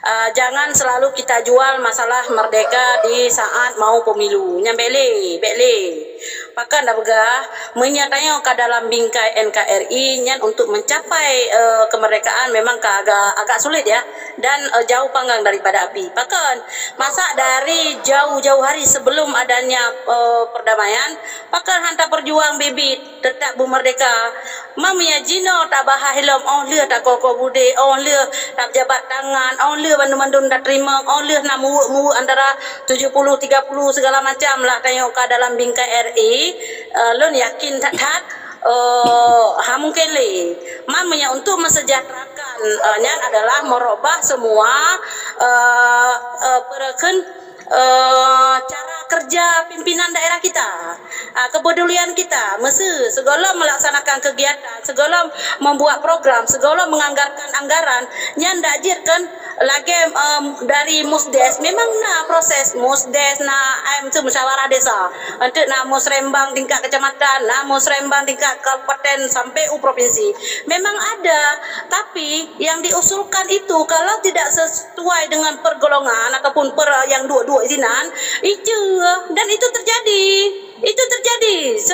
Jangan selalu kita jual masalah merdeka di saat mau pemilu. Nyambele, bele. Pakan dah begah menyatanya ke dalam bingkai NKRI nyan untuk mencapai kemerdekaan memang agak sulit ya, dan jauh panggang daripada api. Pakan masa dari jauh-jauh hari sebelum adanya perdamaian, pakan hantar perjuang bibit tetap bumerdeka. Mamia jino tak bahah hilom on leh tak koko bude on leh tak jabat tangan on leh bandum-bandum tak terima on leh nak mu antara 70 30 segala macam lah tengok ke dalam bingkai RI. Lun yakin tak mungkin le mamanya untuk mesejahterakan nyan adalah merubah semua cara kerja pimpinan daerah kita, kepedulian kita, mesti segala melaksanakan kegiatan, segala membuat program, segala menganggarkan anggaran, nyan dajirkan lagi dari musdes memang proses musdes itu musyawarah desa untuk musrembang tingkat kecamatan, musrembang tingkat kabupaten sampai provinsi memang ada, tapi yang diusulkan itu kalau tidak sesuai dengan pergolongan ataupun yang dua-dua izinan itu, dan itu terjadi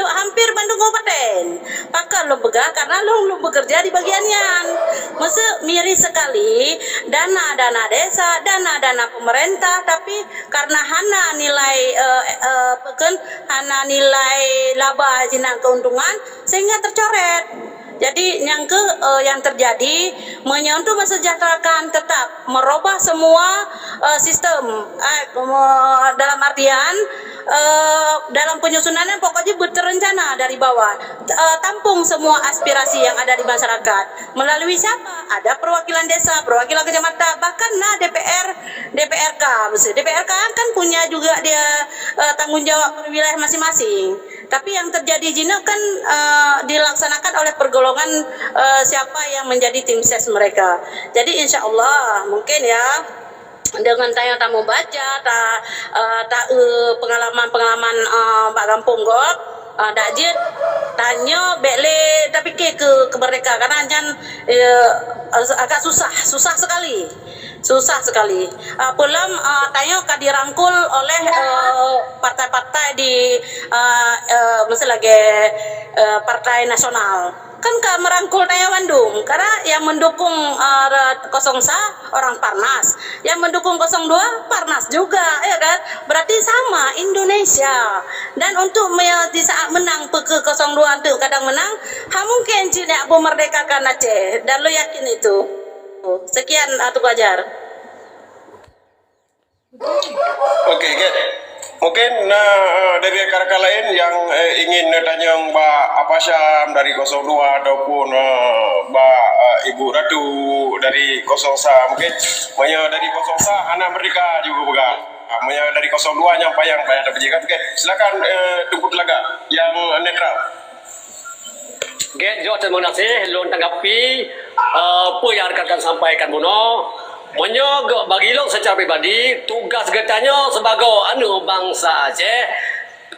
hampir Bandung Kabupaten. Pakar lo begah karena lo bekerja di bagiannya. Masa miris sekali dana desa, dana pemerintah, tapi karena hana nilai laba jinang keuntungan sehingga tercoret. Jadi yang terjadi untuk mesejahterakan tetap merubah semua sistem dalam artian dalam penyusunannya pokoknya berencana dari bawah, tampung semua aspirasi yang ada di masyarakat melalui siapa? Ada perwakilan desa, perwakilan kecamatan, bahkan DPRK kan punya juga dia tanggung jawab per wilayah masing-masing. Tapi yang terjadi Jino kan dilaksanakan oleh pergolongan siapa yang menjadi tim ses mereka. Jadi insya Allah mungkin ya dengan tanya tamu baca pengalaman Pak Gampung Gop dajit tanya bele tapi ke mereka karena jangan agak susah sekali. Pulang tanya dirangkul oleh partai-partai di misalnya lagi partai nasional. Kan merangkul Taya Bandung karena yang mendukung 01 orang Parnas, yang mendukung 02 Parnas juga ya kan, berarti sama Indonesia. Dan untuk di saat menang ke 02 itu kadang menang mungkin tidak memerdekakan Aceh, dan lo yakin itu. Sekian Atu Ajar. Oke, mungkin dari rekan-rekan lain yang ingin tanya Mbak Apasham dari 02 ataupun Mbak Ibu Ratu dari 01, mungkin dari 01 anak merdeka juga pegang. Dari 02 yang payah terpejikan. Oke, silakan tunggu telaga yang netral. Oke, terima kasih. Lon tanggapi apa yang rekan-rekan sampaikan Bono. Bagi lo secara pribadi tugas getanya sebagai bangsa Aceh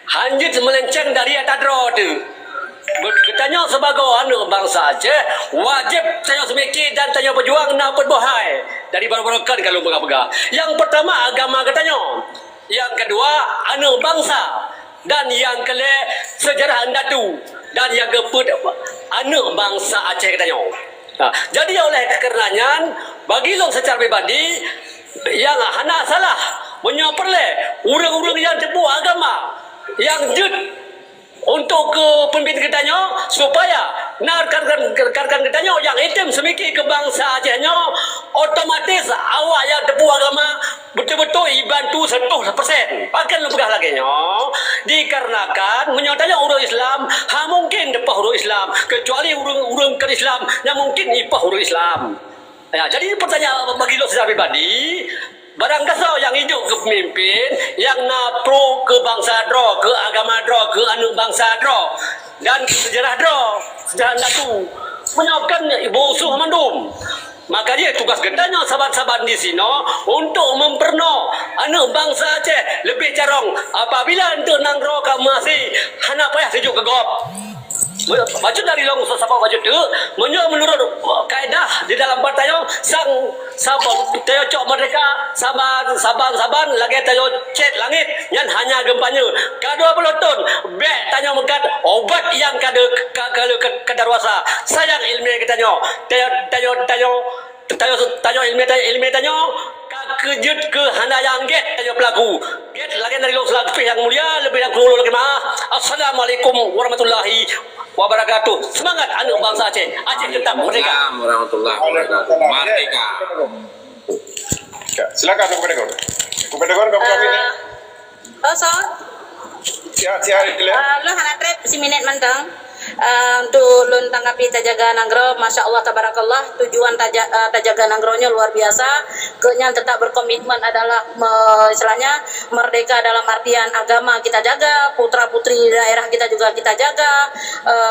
hanjit melenceng dari atadro tu. Getanya sebagai bangsa Aceh wajib tanya semiki dan tanya berjuang nak berbohai dari baru-barukan kalau berga-berga. Yang pertama agama getanya, yang kedua bangsa, dan yang kelima sejarah andatu, dan yang keempat bangsa Aceh getanya. Jadi oleh karenanya bagi lo secara pribadi yang hana salah menyaperle urang-urang yang tepu agama yang jut untuk ke pemimpin kitanya supaya rekan-rekan kitanya yang hitam semiki ke bangsa Acehnya otomatis awak yang tepu agama betul-betul dibantu 100%. Pakai lebih lagi dikarenakan menyatakan urang Islam mungkin depah urang Islam kecuali urang ke Islam yang mungkin ipah urang Islam. Ya, jadi pertanyaan bagi lo secara pribadi, barang kasau yang hidup ke pemimpin yang pro ke bangsa dro, ke agama dro, ke bangsa dro, dan ke sejarah dro, sejarah datu menyiapkan ibu usuh mandum. Maka dia tugas gendanya sahabat-sahabat di sini untuk memperno bangsa Aceh lebih carong apabila untuk nangro kamu masih hana payah sejuk ke gop. Maju dari long sesama maju tu menurut kaedah di dalam partai sang sabang tayo cok merdeka saban lagi tayo cet langit yang hanya gempanya kadua peloton bek tanya mekat obat yang kadaruasa sayang ilmiah kita tayo ilmiah tanyo kejut ke handa yang get tanyo pelaku get lagi dari long selagi yang mulia lebih yang keluar lagi mah. Assalamualaikum warahmatullahi wabarakatuh. Semangat anak bangsa Aceh. Aceh tetap merdeka. Waalaikumsalam warahmatullahi wabarakatuh. Merdeka. Ya, silakan Kupedagon. Kupedagon kamu kami ni. So, Sihat gila. lo hana trip si minit mentang. Untuk lun tanggapi Tajaga Nanggro, Masya Allah Tabarakallah, tujuan Tajaga Nanggronya luar biasa. Kenyang tetap berkomitmen adalah istilahnya merdeka dalam artian agama kita jaga, putra putri daerah kita juga kita jaga,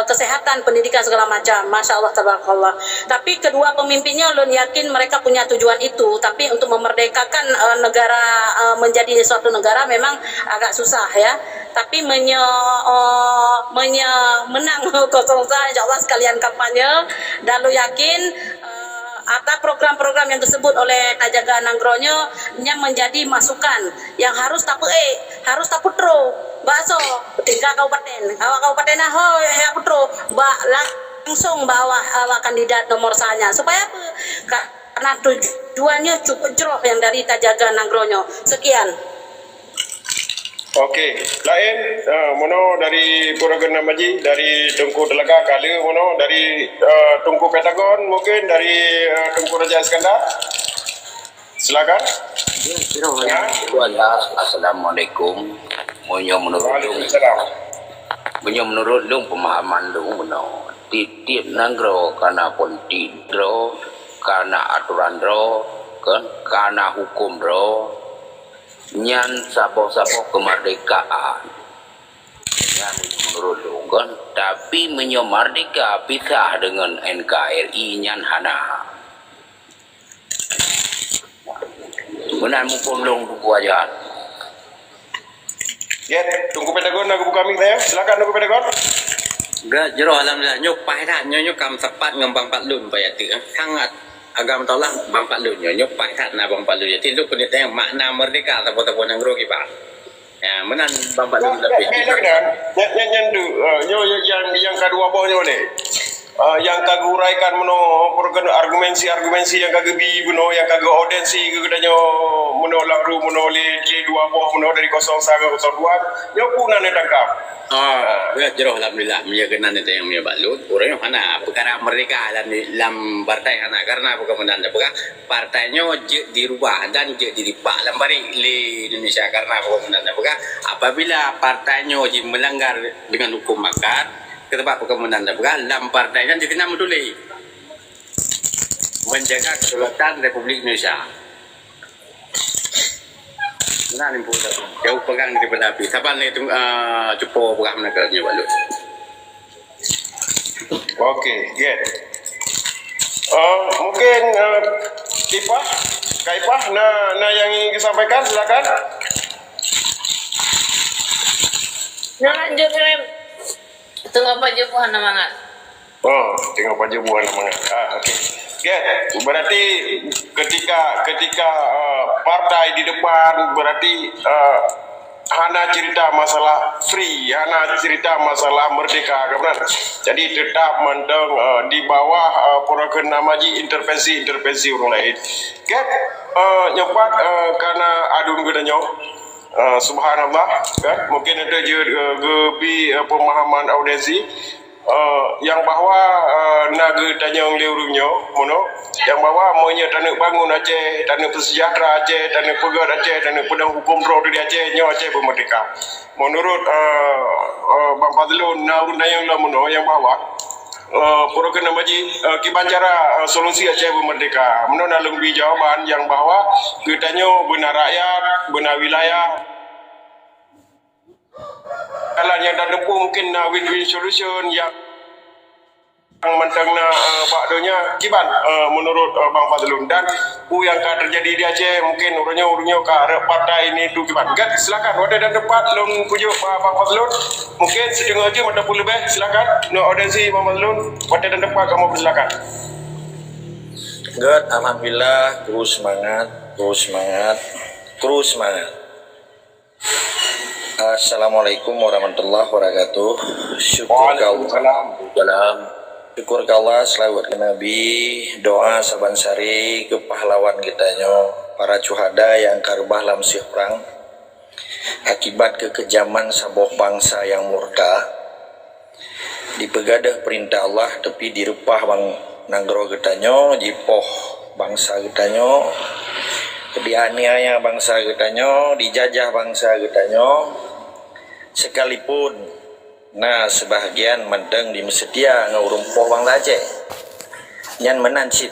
kesehatan, pendidikan segala macam. Masya Allah Tabarakallah. Tapi kedua pemimpinnya lun yakin mereka punya tujuan itu. Tapi untuk memerdekakan negara menjadi suatu negara memang agak susah ya. Tapi menang 01 insyaallah sekalian kampanye dan lu yakin atas program-program yang disebut oleh Tajaga Nanggronya yang menjadi masukan yang harus harus tak putro bakso tinggal kabupaten ya putro langsung bawa kandidat nomor sanya supaya apa karena tujuannya cukup jeroh yang dari Tajaga Nanggronya. Sekian. Okey, lain mono dari Puragana Maji, dari Tungku Telaga Kala, mono dari Tungku Pentagon, mungkin dari Tungku Raja Iskandar. Silakan. Ya. Assalamualaikum. Munyo menurut dong pemahaman dong benar. Tiap nanggro karena politik dro, karena aturan dro, kan karena hukum dro. Nyan sapo-sapo kemerdekaan yang menurut kan tapi menyomardika pisah dengan NKRI nyan hana benar mumpung dong buku aja Ya, Tungku Pentagon aku buka mic saya. Silakan Tungku Pentagon. Gak jero alhamdulillah nyopai dah nyonyo kam sepat ngembang Pak Lun bayat tu sangat agam taulah Bang Pak Lun nyonyo pai kat na Bang Pak Lun jadi lu kena tanya makna merdeka ataupun nangro ki Pak. Ya menan Bang Pak Lun lebih. Yang kedua bohnya ni. Yang kagak uraikan meno program argumensi yang kagak bi meno yang kagak audensi kegadanya meno lalu meno le dua boh meno dari 01 02 yo puna ne tangkap. Ya jero alhamdulillah dia kena ni yang dia balut orang mana perkara merdeka dalam partai anak karena bukan menanda bukan partainya dirubah dan dipak lambari di Indonesia karena bukan menanda bukan apabila partainya melanggar dengan hukum maka ketempat pekemunan bukan dalam partainya dikena menduli menjaga kedaulatan Republik Indonesia. Nah ni pun jauh pegang di belapi. Saban ni cupo pegang negaranya balut. Okey, get. Mungkin Kaipah na yang ingin disampaikan silakan. Lanjut Rem. Tengok Pak Jokowi namangat. Tengok Pak Jokowi namangat. Okey. Ya, berarti ketika partai di depan berarti hana cerita masalah free, hana cerita masalah merdeka, kemudian jadi tetap mendeng di bawah program namaji intervensi orang lain. Get nyopat karena adun gedanya. Subhanallah kan mungkin ada je gebi pemahaman audiensi yang bahwa naga tanyang leurungnya mono yang bahwa monya tanah bangun Aceh, tanah bersejahtera Aceh, tanah pegat Aceh, tanah pedang hukum pro di Aceh nyo Aceh bermerdeka. Menurut Bang Fadlun naurun tanyang lah mono yang bahwa program namaji kibancara solusi Aceh bermerdeka. Menurut lebih jawaban yang bahwa katanya benar rakyat, benar wilayah jalan yang dah tempuh mungkin win-win solution yang mentang na bakdonya kiban menurut Bang Fazlun, dan yang terjadi di Aceh mungkin urunnya ke arah partai ini tu kiban. Gat, silakan order dan tempat long pujuk Bang Fazlun. Mungkin setengah jam ataupun lebih, silakan. No audiensi Bang Fazlun, order dan tempat kamu silakan. Good, alhamdulillah, terus semangat. Assalamualaikum warahmatullahi wabarakatuh. Syukur ke Allah, selawat ke Nabi, doa saban sari ke pahlawan kitanya, para syuhada yang karbah lam sih perang akibat kekejaman saboh bangsa yang murka. Dipegadah perintah Allah tapi direpah bang nanggro getanyo, jipoh bangsa getanyo, dianiaya bangsa getanyo, dijajah bangsa getanyo, sekalipun nah sebahagian mendeng di Mesetia ngurumpoh bangsa Aceh nyan menancit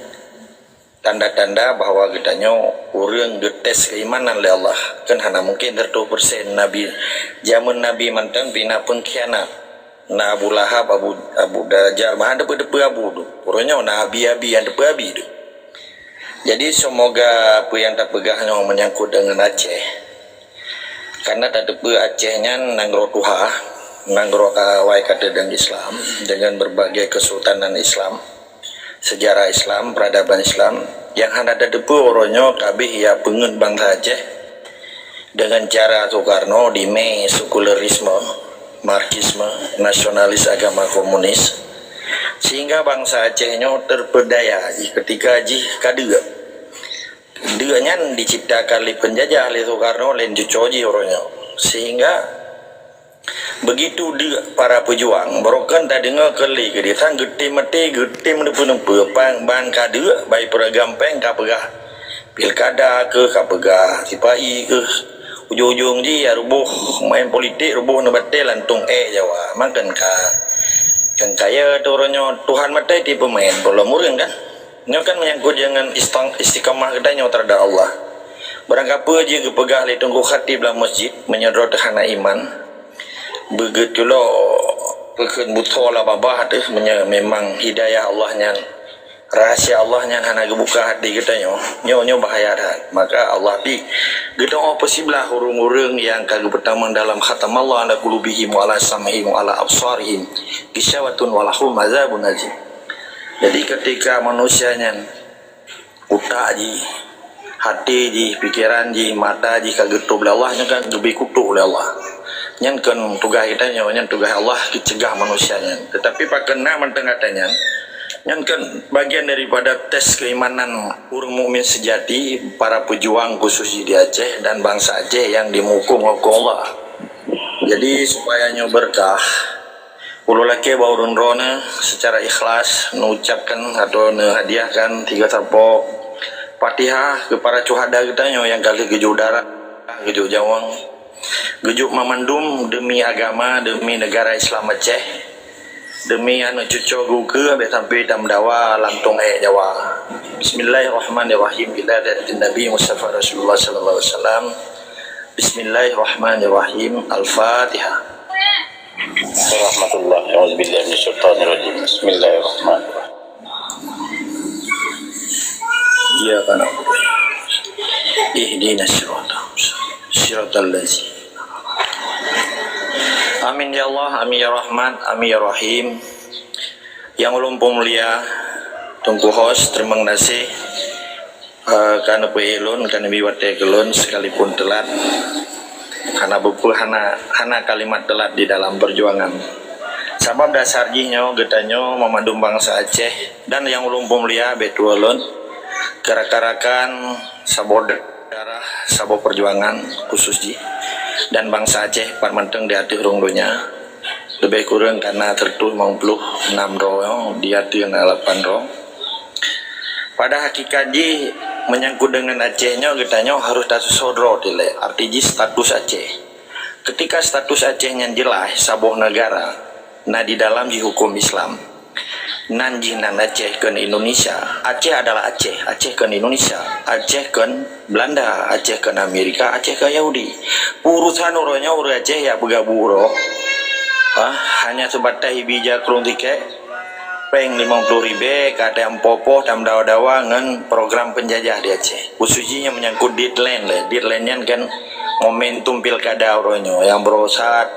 tanda-tanda bahwa getanyo urang getes keimanan oleh Allah kan hana mungkin 100% Nabi zaman Nabi mendeng bina pengkhianat na Abu Lahab Abu Dajjal mah depe abu tu urangnya na abi-abi yang depe abi tu. Jadi semoga apa yang tak pegahnya menyangkut dengan Aceh, karena tak depe Acehnya nanggro tuha nanggro kawai kata dengan Islam, dengan berbagai kesultanan Islam, sejarah Islam, peradaban Islam yang ada depe orangnya kabeh ya pengen bangsa Aceh dengan cara Soekarno di sekulerisme, marxisme, nasionalis agama komunis, sehingga bangsa Acehnya terpedaya ketika kadua diciptakan oleh penjajah oleh Soekarno lain dicoji orangnya, sehingga begitu dia para pejuang berokan tak dengar keli ke dia sang gede mati gede menepuk ban kadua baik peragampeng kapegah pilkada ke kapegah sipai ke ujung-ujung ji ya rubuh main politik rubuh nebate lantung Jawa makan kan kaya tu orangnya Tuhan mati di pemain bola murung kan nyo kan menyangkut dengan istiqamah kedanya terhadap Allah barangkapa je kepegah le tunggu khatib dalam masjid menyedot hana iman begitu lo pekan butola babah tu memang hidayah Allahnya rahasia Allahnya hana kebuka hati kita nyo bahaya dah. Maka Allah pi kita apa sih belah urung-urung yang kagak pertama dalam khatam Allah ala qulubihim wa ala sam'ihim wa ala absarihim gisawatun walahum azabun azim. Jadi ketika manusianya utak ji hati ji pikiran ji mata ji kagak tu oleh Allah kan lebih kutuk oleh Allah. Yang kan tugas kita yang tugas Allah dicegah manusianya, tetapi pakena mentengahnya yang kan bagian daripada tes keimanan orang mukmin sejati para pejuang khusus di Aceh dan bangsa Aceh yang dimukung oleh Allah. Jadi supaya berkah ulu laki baurun rona secara ikhlas mengucapkan atau menghadiahkan 3 terpok Fatihah kepada syuhada kita yang kali keju darat keju jawang gejuk memandum demi agama, demi negara Islam Aceh, demi anak cucu guke sampai tam dawa lantung Jawa. Bismillahirrahmanirrahim. Ila datin Nabi Mustafa Rasulullah sallallahu alaihi wasallam. Bismillahirrahmanirrahim. Al-Fatihah. Warahmatullahi wabarakatuh. Bismillahirrahmanirrahim. Bismillahirrahmanirrahim. Ya kana. Ihdinas siratal ladzina. Amin ya Allah, amin ya Rahman, amin ya Rahim. Yang lumpur mulia tunggu host terima kasih karena pelun karena biwate kelun sekalipun telat karena buku hana kalimat telat di dalam perjuangan. Sebab dasar jihnya getanyo memandum bangsa Aceh dan yang lumpur mulia betualun kerak-karakan sabor darah sabor perjuangan khusus ji dan bangsa Aceh parmanteng di hati urung dunia lebih kurang karena tertulis 56 roh di hati yang 8 roh. Pada hakikat ji menyangkut dengan Acehnya kitanya harus status sodro dile arti status Aceh. Ketika status Acehnya jelas sabuh negara nah di dalam di hukum Islam nanji nan Aceh ke Indonesia, Aceh adalah Aceh, Aceh ke Indonesia, Aceh ke Belanda, Aceh ke Amerika, Aceh ke Yahudi. Urusan orangnya urus Aceh ya begaburo. Hanya sebatas bija krung tiket peng 50.000 kata popo tam dawa-dawa ngan program penjajah di Aceh. Khususnya menyangkut deadline lah. Deadline-nya kan momentum pilkada oronyo yang berosat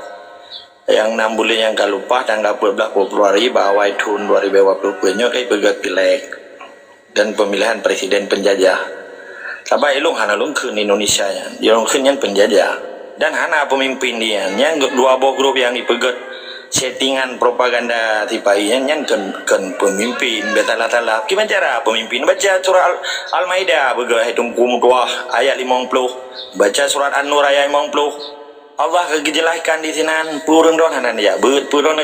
yang 6 bulan yang kalupah tanggal 14 Februari bahwa tahun 2020 nya kai pegat pileg dan pemilihan presiden penjajah. Sabah ilung hana lung ke Indonesia nya. Ilung ke yang penjajah dan hana pemimpin dia yang dua grup yang dipegat settingan propaganda tipai yang kan pemimpin betala-tala gimana cara pemimpin baca surah Al-Maidah bega hitung kumudwah ayat 50 baca surat An-Nur ayat 50 Allah kejelaskan di sinan purun don hanan ya purun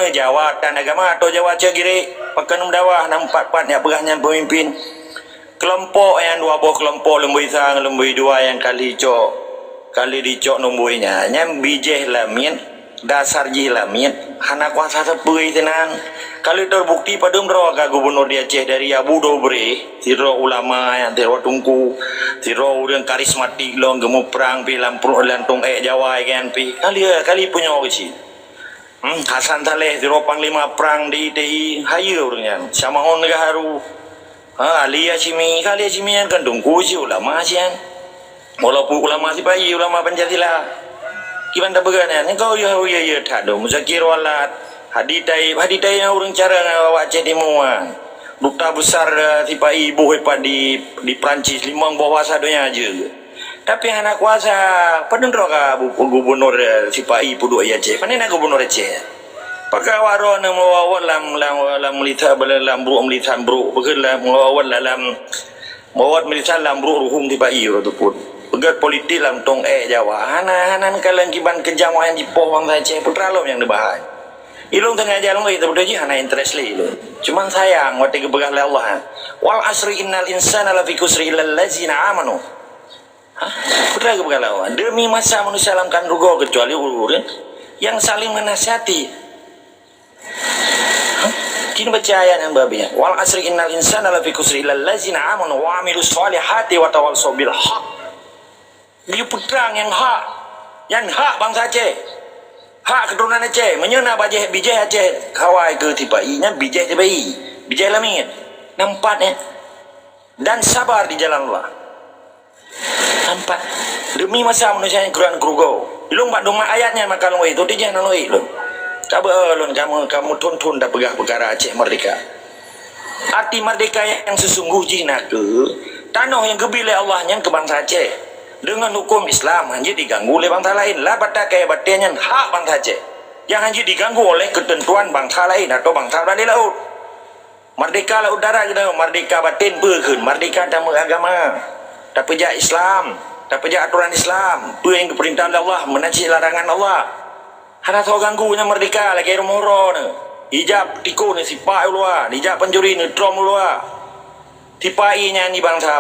Jawa dan agama atau Jawa cegiri pakan dawah 44 ya pegahnya pemimpin kelompok yang dua kelompok lembui sang lembui dua yang kali dicok numbuinya yang bijeh lamin dasar jilamin hana kuasa sepui tenan kalau terbukti pada umroh gubernur di Aceh dari Abu Dobre tiro ulama yang tiro tungku tiro yang karismatik long gemuk perang pilam pro lantung Jawa kan pi kali punya uci Hasan Saleh tiro panglima perang di ITI hayu orangnya sama on haru Alia Cimi kali Cimi yang kan tungku si ulama sian walaupun ulama si bayi ulama Pancasila gimana begana ni kau ya tak ada muzakir walat haditai yang orang cara ngawak Aceh Timuan duta besar tiba ibu hebat di Perancis limang bawah sadonya aja tapi anak kuasa penendro ka gubernur tiba ibu dua Aceh panena gubernur Aceh pakai waron melawat lam melita lam bro begilah melawat dalam melawat melita lam bro ruhum tiba ibu tu pun pegat politik lam tong Jawa hanan kalian kiban kejam yang jipoh bang Aceh putra lo yang dibahas ilung tengah jalan itu betul je hana interest lo cuman sayang waktu kebegah Allah wal asri innal insana lafi kusri illal ladzina amanu putra kebegah Allah demi masa manusia dalam kan rugo kecuali urun yang saling menasihati kini baca ayat yang babinya wal asri innal insana lafi kusri illal ladzina amanu wa amilus solihati wa tawassaw bil haq dia putrang yang hak bangsa Aceh hak keturunan Aceh menyena bijai Aceh kawai ke tipai nya bijai lamin nampak dan sabar di jalan Allah nampak demi masa manusia yang kurang kerugo ilung pak doma ayatnya maka lu itu dia jangan lu itu coba kamu tuntun dah pegah perkara Aceh merdeka arti merdeka yang sesungguhnya ke tanah yang gebile Allahnya ke bangsa Aceh dengan hukum Islam hanya diganggu oleh bangsa lain lah batak kayak batenya hak bangsa Aceh yang hanya diganggu oleh ketentuan bangsa lain atau bangsa di laut merdeka laut udara kita merdeka batin berkun merdeka dalam agama tapi jak Islam tapi jak aturan Islam tu yang keperintahan Allah menaci larangan Allah hana tahu ganggunya merdeka lagi rumoro hijab tiko ni sipak luar hijab pencuri ni trom luar tipai nyanyi bangsa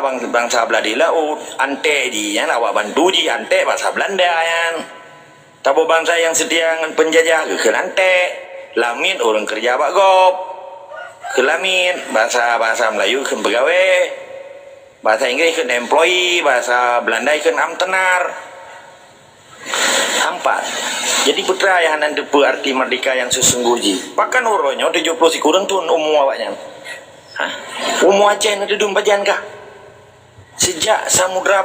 belah di laut ante di yang awak bantu di ante bahasa Belanda yang tabu bangsa yang setia dengan penjajah ke ante lamin orang kerja bagop ke lamin bahasa Melayu ke pegawai bahasa Inggris ke employee bahasa Belanda ke amtenar hampat jadi putra yang nanti arti merdeka yang sesungguhnya pakan uronyo 70 si kurang tuh umum awaknya umum Aceh nak duduk bajan kah sejak Samudra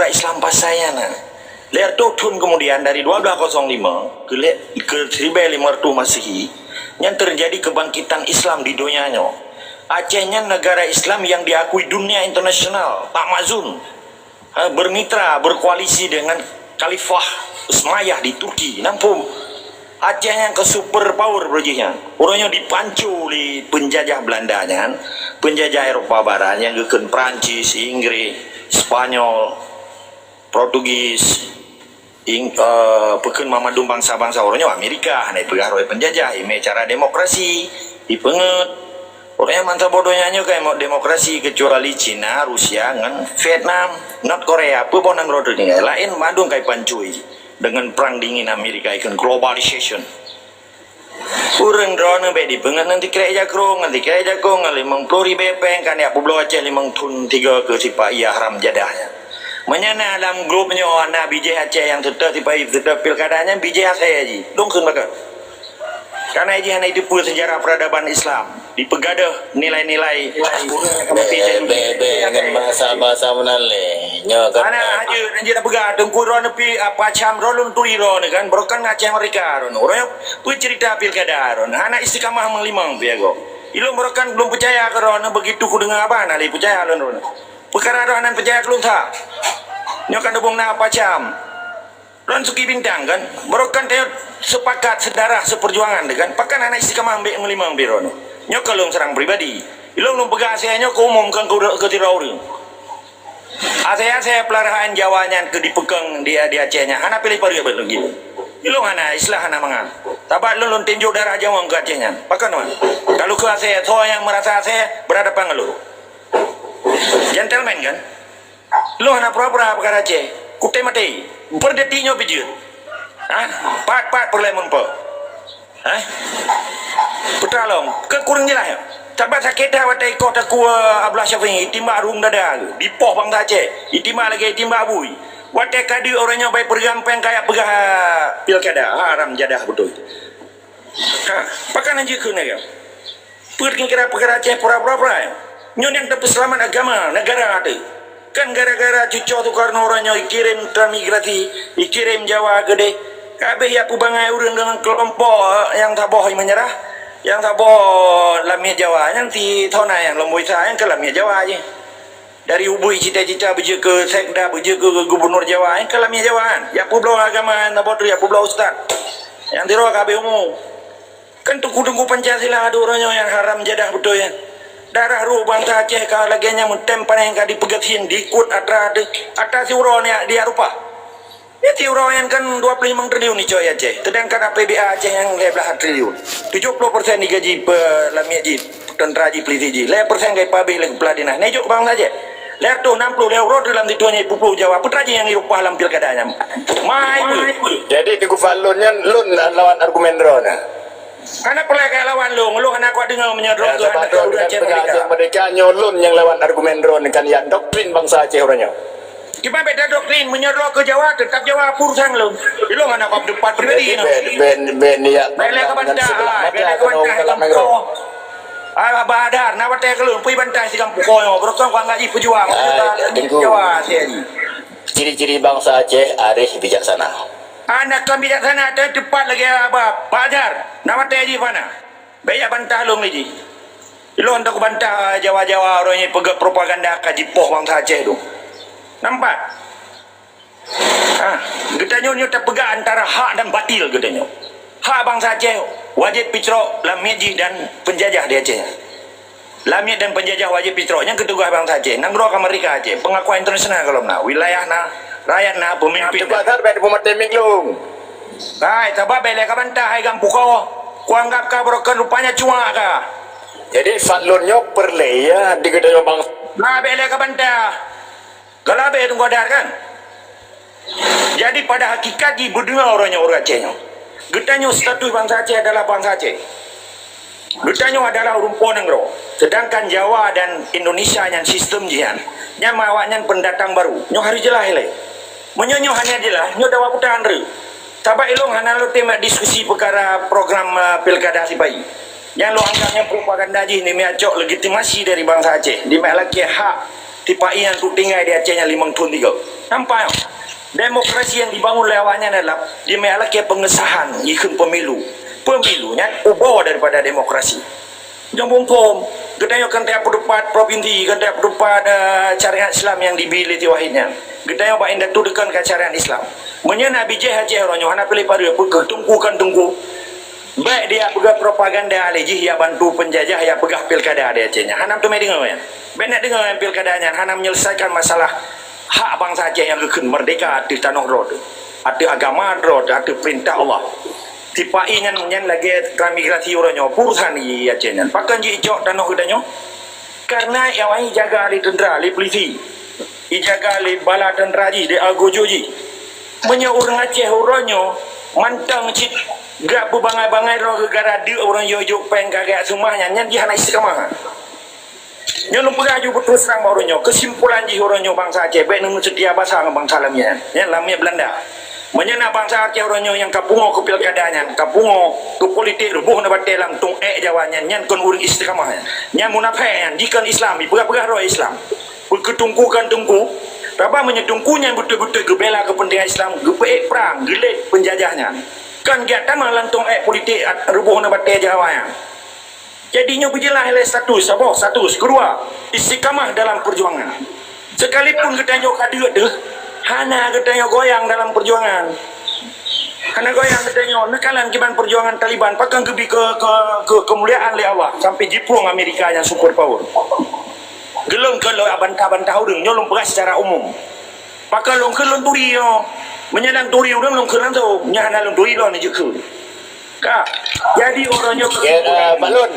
Islam Pasai lihat tun kemudian dari 1205 ke 1500 Masehi yang terjadi kebangkitan Islam di dunianya Acehnya negara Islam yang diakui dunia internasional tak mazun bermitra berkoalisi dengan Khalifah Umayyah di Turki nampung Aceh yang ke super power berjinya orangnya dipancu di penjajah Belandanya penjajah Eropa Barat yang ke Perancis, Inggris, Spanyol, Portugis pekan mamadum bangsa-bangsa orangnya Amerika naik pengaruh penjajah ini cara demokrasi dipenget orangnya mantap bodohnya kayak demokrasi kecuali Cina, Rusia, dengan Vietnam, North Korea apa pun yang rodanya lain madung kayak pancui dengan perang dingin Amerika ikan globalization kurang drone di pengen nanti kira jakro 50 ribu peng kan ya publo Aceh 5 tun 3 ke tipa iya haram jadahnya menyana dalam grupnya anak bijai Aceh yang tetap tipa tetap pilkadanya bijai Aceh aja dong kun bakal Karena ini hanya hidup sejarah peradaban Islam. Dipegadah nilai-nilai Dengan bahasa-bahasa menale. Nyo kan. Ana aja nak pegang tengku ro nepi apa cam ro lun tui ro ni kan brokan ngaceh mereka ro. Orang pu cerita pilkada ro. Ana istiqamah melimang piago. Ilo brokan belum percaya ke ro begitu ku dengar apa nali percaya lun ro. Perkara ro anan percaya kelung tha. Nyo kan dubung na apa cam. Lon suki bintang kan. Brokan teh sepakat sedarah seperjuangan kan. Pakan anak istiqamah ambek melimang biro ni. Nyo kelung serang pribadi. Ilo belum pegang saya nyo ku umumkan ke tirau ring. Saya pelarahan Jawanya ke dipegang dia di Acehnya. Hana pilih pari apa lagi? Ilung hana islah hana mangan. Tabat lun tinjuk darah Jawa ke Acehnya. Pakan man. Kalau ke Aceh, so yang merasa Aceh berhadapan dengan lu. Gentleman kan? Lu hana pura-pura perkara Aceh. Kutai mati. Berdetiknya bijir. Pat perlemon po. Petalong. Kekurang jelas ya. Tabat sakit dah watai kota kuah Abdullah Syafi'i timba rung dada di poh bang Aceh itimba lagi timba abui watai kadi orangnya baik pergampang kayak pegah pilkada haram jadah betul pakan aja kena ya pergi kira perkara Aceh pura-pura nyon yang tepi selamat agama negara ada kan gara-gara cucok Soekarno orangnya ikirim transmigrasi ikirim Jawa gede kabeh ya pubangai urang dengan kelompok yang tak bohong menyerah yang tak boh lamia Jawa yang ti thona yang lomboi sa yang ke lamia Jawa aja dari ubui cita-cita beje ke sekda beje ke gubernur Jawa yang ke lamia Jawa ya pulau agama na botu ya pulau ustaz yang tiro kabeh umum kan tunggu Pancasila ada orangnya yang haram jadah betul ya darah ruh bangsa Aceh kalau lagi nya mentempan yang kadi pegatin diikut atas urang dia rupa ya tiurau yang kan 25 triliun ni coy Aceh. Sedangkan APBA Aceh yang 11 triliun. 70% digaji lamia ji tentera ji polisi ji. 11% gaji pabe lagi peladina. Nejuk bang saja. Ler tu 60 euro dalam dituanya pupu Jawa. Putra ji yang dirupah dalam pilkadanya. Mai. Jadi tiku falunnya lun lawan argumen drone. Karena pelai kayak lawan lu, ngeluh anak kau dengar menyerok tu anak kau Aceh mereka nyolun yang lawan argumen drone kan ya doktrin bangsa Aceh orangnya. Gimana beda doktrin menyerok ke Jawa tetap Jawa pursang lu. Lu anak kau depan pribadi ni. Ben ya. Bela ke bantah, bela ke bantah. Badar, nak batai kelun, pergi bantai si kampung koyo, berokong kau ngaji pejuang. Jawa sini. Ciri-ciri bangsa Aceh arif bijaksana. Anak kami bijaksana ada tepat lagi apa? Badar, nak batai di mana? Banyak bantah lu ni. Lu untuk bantah Jawa-Jawa orangnya pegang propaganda kajipoh bangsa Aceh tu. Nampak? Getanya tak pegang antara hak dan batil getanya. Hak bangsa Aceh wajib picrok lamiji dan penjajah di Aceh. Lamid dan penjajah wajib picrok. Yang kedua bangsa Aceh. Nanggro ke mereka Aceh. Pengakuan internasional kalau nak. Wilayah na, rakyat na, pemimpin. Cepat har pada pematemik lu. Hai, tabah bela ka bantah hai gampu kau. Ku anggap ka broken rupanya cua ka. Jadi fatlunnya perle ya di gedenya bang. Nah bela ka bantah. Kalau abe itu godar kan. Jadi pada hakikat di berdua orangnya orang Acehnya. Getanya status bangsa Aceh adalah bangsa Aceh. Getanya adalah rumpun negro. Sedangkan Jawa dan Indonesia yang sistem jian, yang mawaknya pendatang baru. Nyo hari jelah le. Menyonyo hanya jelah, nyo dawa putan re. Tabak ilung hana lo tema diskusi perkara program pilkada si bayi. Yang lo anggapnya propaganda ji ni meacok legitimasi dari bangsa Aceh. Di lagi hak tipai yang tu tinggal di Acehnya 5 tahun 3. Nampak? Demokrasi yang dibangun lewatnya adalah di mana ke pengesahan ikut pemilu. Pemilunya ubah daripada demokrasi. Jambung pom, gedanya kan tiap pendapat provinsi, kan tiap pendapat syariat Islam yang dibilih wahidnya. Gedanya ba indah tudukan ke syariat Islam. Menyana bijih Aceh orangnya hana pilih pada tunggu. Baik dia pegang propaganda alejih ya bantu penjajah ya pegah pilkada di Acehnya. Hanam tu mai dengar ya. Benak dengar yang pilkadanya hanam menyelesaikan masalah hak bangsa Aceh yang kekun merdeka di tanah road. Ada agama road, ada perintah Allah. Tipai nyan lagi transmigrasi orangnya purusan di Acehnya. Pakan ji ijok tanah gedanya. Karena yang ai jaga ali tentera, ali polisi. Ijaga ali bala tentera ji di Algojoji. Menye orang Aceh orangnya mantang cip gak berbangai-bangai roh gegara dia orang yojuk peng kagak semahnya nyan ji hana istiqamah. Nyo lumpur aju betul serang orangnya kesimpulan ji orangnya bangsa Aceh baik nemu setia bahasa bangsa lamia. Yang lamia Belanda. Menyana bangsa Aceh oronyo yang kapungo ke pilkadanya, kapungo ke politik rubuh na batelang tung jawannya nyan kon uring istiqamah. Nyan munafikan jikan Islami pegah-pegah roh Islam. Ketungkukan tungku. Berapa menyetungkunya betul-betul gebela kepentingan Islam, gepe perang, gelet penjajahnya. Kan kegiatan melantung politik rubuh na batel jawanya. Jadinya berjelah status apa? Status kedua, istiqamah dalam perjuangan. Sekalipun ketanya kadir deh, hana katanya goyang dalam perjuangan. Hana goyang katanya nekalan kiban perjuangan Taliban pakai gebi ke kemuliaan le Allah sampai jiplung Amerika yang super power. Gelung ke lo abantah udeng nyolong pegas secara umum. Pakai long ke long turi yo. Menyadang turi udeng long ke lanto nyana long turi lo ni jekul. Kak, jadi orangnya Balun.